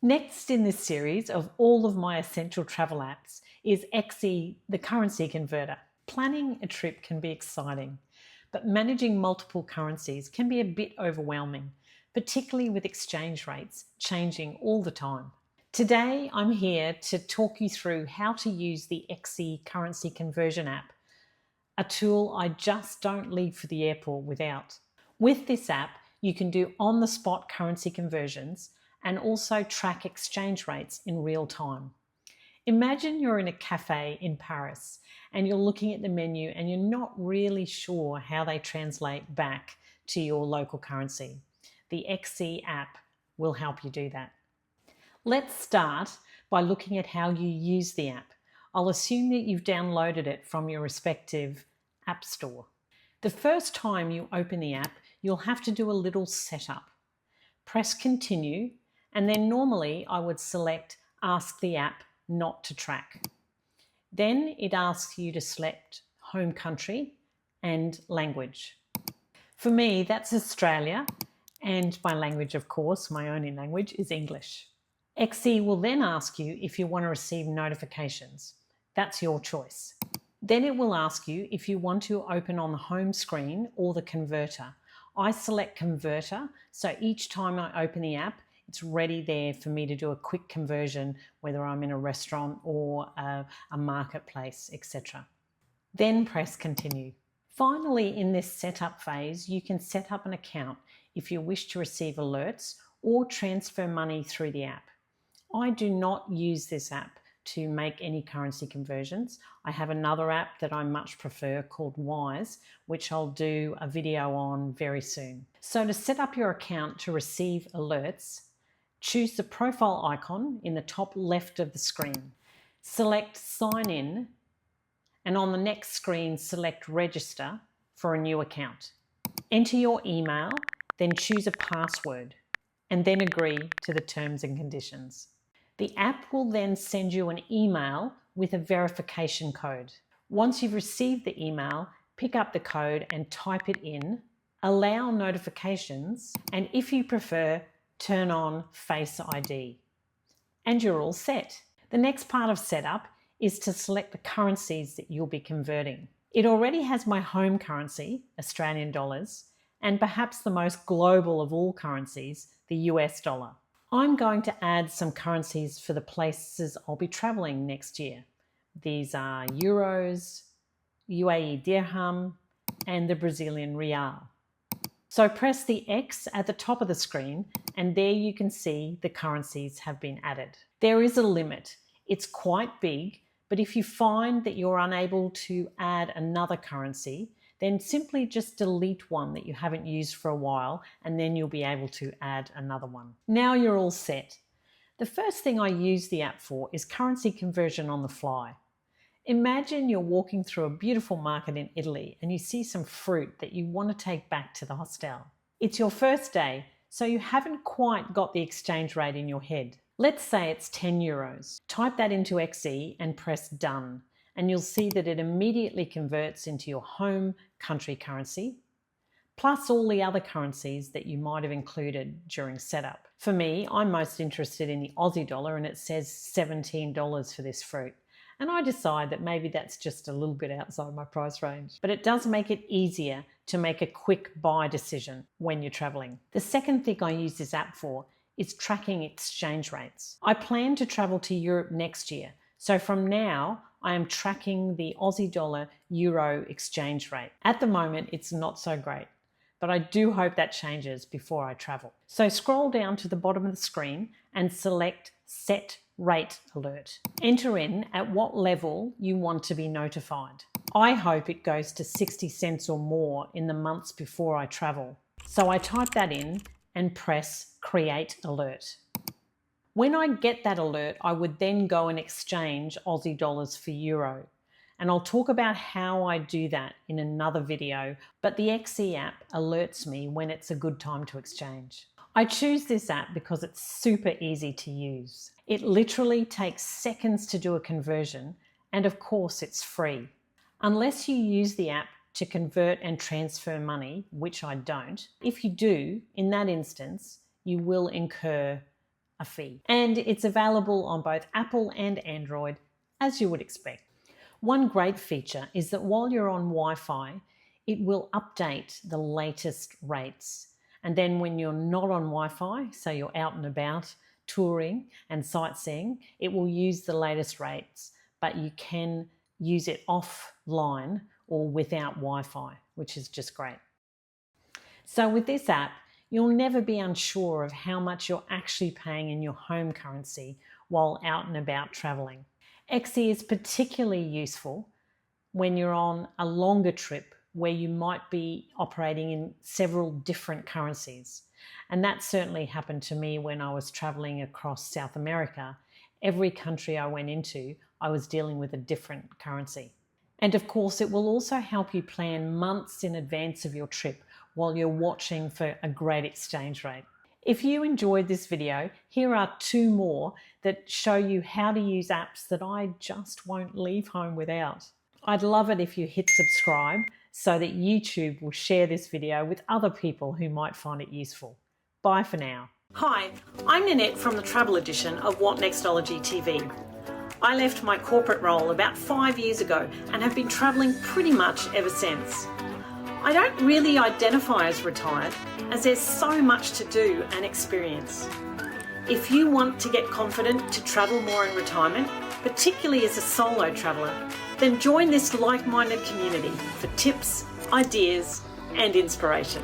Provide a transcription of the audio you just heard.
Next in this series of all of my essential travel apps is XE, the currency converter. Planning a trip can be exciting, but managing multiple currencies can be a bit overwhelming, particularly with exchange rates changing all the time. Today, I'm here to talk you through how to use the XE currency conversion app, a tool I just don't leave for the airport without. With this app, you can do on-the-spot currency conversions and also track exchange rates in real time. Imagine you're in a cafe in Paris and you're looking at the menu and you're not really sure how they translate back to your local currency. The XE app will help you do that. Let's start by looking at how you use the app. I'll assume that you've downloaded it from your respective app store. The first time you open the app, you'll have to do a little setup. Press continue, and then normally I would select ask the app not to track. Then it asks you to select home country and language. For me, that's Australia, and my language, of course, my only language is English. XE will then ask you if you want to receive notifications. That's your choice. Then it will ask you if you want to open on the home screen or the converter. I select converter, so each time I open the app, it's ready there for me to do a quick conversion, whether I'm in a restaurant or a marketplace, etc. Then press continue. Finally, in this setup phase, you can set up an account if you wish to receive alerts or transfer money through the app. I do not use this app to make any currency conversions. I have another app that I much prefer called Wise, which I'll do a video on very soon. So to set up your account to receive alerts, choose the profile icon in the top left of the screen. Select sign in, and on the next screen, select register for a new account. Enter your email, then choose a password, and then agree to the terms and conditions. The app will then send you an email with a verification code. Once you've received the email, pick up the code and type it in, allow notifications, and if you prefer, turn on Face ID. And you're all set. The next part of setup is to select the currencies that you'll be converting. It already has my home currency, Australian dollars, and perhaps the most global of all currencies, the US dollar. I'm going to add some currencies for the places I'll be traveling next year. These are euros, UAE dirham, and the Brazilian real. So press the X at the top of the screen, and there you can see the currencies have been added. There is a limit. It's quite big, but if you find that you're unable to add another currency, then simply just delete one that you haven't used for a while, and then you'll be able to add another one. Now you're all set. The first thing I use the app for is currency conversion on the fly. Imagine you're walking through a beautiful market in Italy and you see some fruit that you want to take back to the hostel. It's your first day, so you haven't quite got the exchange rate in your head. Let's say it's 10 euros. Type that into XE and press done, and you'll see that it immediately converts into your home country currency, plus all the other currencies that you might have included during setup. For me, I'm most interested in the Aussie dollar, and it says $17 for this fruit. And I decide that maybe that's just a little bit outside my price range. But it does make it easier to make a quick buy decision when you're traveling. The second thing I use this app for is tracking exchange rates. I plan to travel to Europe next year, so from now I am tracking the Aussie dollar euro exchange rate. At the moment, it's not so great, but I do hope that changes before I travel. So scroll down to the bottom of the screen and select Set Rate Alert. Enter in at what level you want to be notified. I hope it goes to 60 cents or more in the months before I travel. So I type that in and press Create Alert. When I get that alert, I would then go and exchange Aussie dollars for euro. And I'll talk about how I do that in another video, but the XE app alerts me when it's a good time to exchange. I choose this app because it's super easy to use. It literally takes seconds to do a conversion, and of course it's free. Unless you use the app to convert and transfer money, which I don't, if you do, in that instance, you will incur a fee. And it's available on both Apple and Android, as you would expect. One great feature is that while you're on Wi-Fi, it will update the latest rates. And then when you're not on Wi-Fi, so you're out and about touring and sightseeing, it will use the latest rates, but you can use it offline or without Wi-Fi, which is just great. So with this app, you'll never be unsure of how much you're actually paying in your home currency while out and about traveling. XE is particularly useful when you're on a longer trip where you might be operating in several different currencies. And that certainly happened to me when I was traveling across South America. Every country I went into, I was dealing with a different currency. And of course, it will also help you plan months in advance of your trip while you're watching for a great exchange rate. If you enjoyed this video, here are 2 more that show you how to use apps that I just won't leave home without. I'd love it if you hit subscribe so that YouTube will share this video with other people who might find it useful. Bye for now. Hi, I'm Nanette from the travel edition of What Nextology TV. I left my corporate role about 5 years ago and have been travelling pretty much ever since. I don't really identify as retired, as there's so much to do and experience. If you want to get confident to travel more in retirement, particularly as a solo traveller, then join this like-minded community for tips, ideas and inspiration.